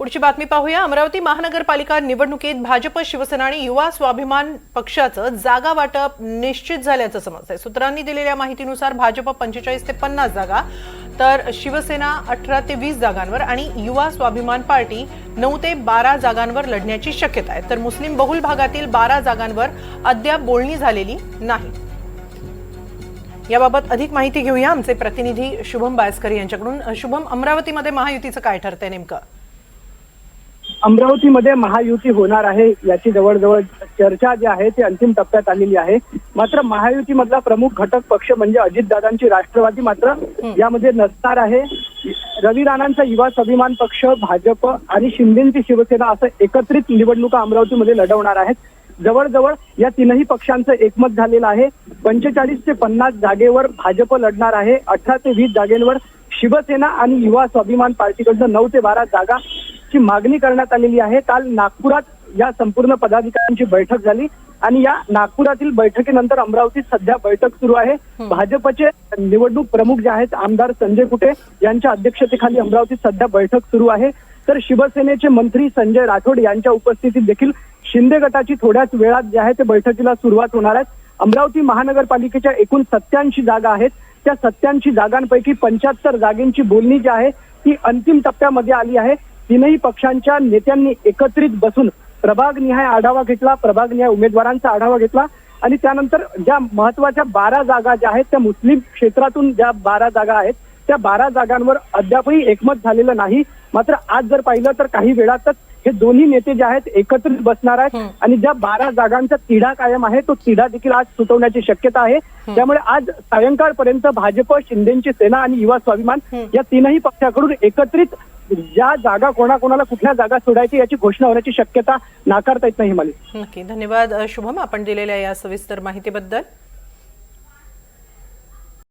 पुढची बातमी पाहूया। अमरावती महानगरपालिका निवडणुकीत भाजप, शिवसेना आणि युवा स्वाभिमान पक्षाचं जागा वाटप निश्चित झाल्याचं समजतंय। सूत्रांनी दिलेल्या माहितीनुसार भाजप 45 ते 50 जागा, तर शिवसेना 18 ते 20 जागांवर आणि युवा स्वाभिमान पार्टी 9 ते 12 जागांवर लढण्याची शक्यता आहे। तर मुस्लिम बहुल भागातील 12 जागांवर अद्याप बोलणी झालेली नाही। याबाबत अधिक माहिती घेऊया आमचे प्रतिनिधी शुभम बायस्कर यांच्याकडून। शुभम, अमरावतीमध्ये महायुतीचं काय ठरतंय नेमकं? अमरावतीमध्ये महायुती होणार आहे याची जवळजवळ चर्चा जी आहे ती अंतिम टप्प्यात आलेली आहे। मात्र महायुतीमधला प्रमुख घटक पक्ष म्हणजे अजितदादांची राष्ट्रवादी मात्र यामध्ये नसणार आहे। रवी राणांचा युवा स्वाभिमान पक्ष, भाजप आणि शिंदेची शिवसेना असं एकत्रित निवडणुका अमरावतीमध्ये लढवणार आहेत। जवळजवळ या तीनही पक्षांचं एकमत झालेलं आहे। 45 ते 50 जागेवर भाजप लढणार आहे, 18 ते 20 जागेवर शिवसेना आणि युवा स्वाभिमान पार्टीकडनं 9 ते 12 जागाची मागणी करण्यात आलेली आहे। काल नागपुरात या संपूर्ण पदाधिकाऱ्यांची बैठक झाली आणि या नागपुरातील बैठकीनंतर अमरावतीत सध्या बैठक सुरू आहे। भाजपचे निवडणूक प्रमुख जे आहेत आमदार संजय कुटे यांच्या अध्यक्षतेखाली अमरावतीत सध्या बैठक सुरू आहे। तर शिवसेनेचे मंत्री संजय राठोड यांच्या उपस्थितीत देखील शिंदे गटाची थोड्याच वेळात जे आहे ते बैठकीला सुरुवात होणार आहे। अमरावती महानगरपालिकेच्या एकूण 87 जागा आहेत। त्या 87 जागांपैकी 75 जागेंची बोलणी जी आहे ती अंतिम टप्प्यामध्ये आली आहे। तीनही पक्षांच्या नेत्यांनी एकत्रित बसून प्रभागनिहाय आढावा घेतला, प्रभागनिहाय उमेदवारांचा आढावा घेतला आणि त्यानंतर ज्या महत्वाच्या 12 जागा ज्या आहेत त्या मुस्लिम क्षेत्रातून ज्या 12 जागा आहेत त्या 12 जागांवर अद्यापही एकमत झालेलं नाही। मात्र आज जर पाहिलं तर काही वेळातच हे दोन्ही नेते जे आहेत एकत्रित बसणार आहेत आणि ज्या 12 जागांचा तिढा कायम आहे तो तिढा देखील आज सुटवण्याची शक्यता आहे। त्यामुळे आज सायंकाळपर्यंत भाजप, शिंदेची सेना आणि युवा स्वाभिमान या तीनही पक्षाकडून एकत्रित ज्या जागा कोणाकोणाला कुठल्या जागा सोडायची याची घोषणा होण्याची शक्यता नाकारता येत नाही। हिमाली, नक्की धन्यवाद शुभम, आपण दिलेल्या या सविस्तर माहितीबद्दल।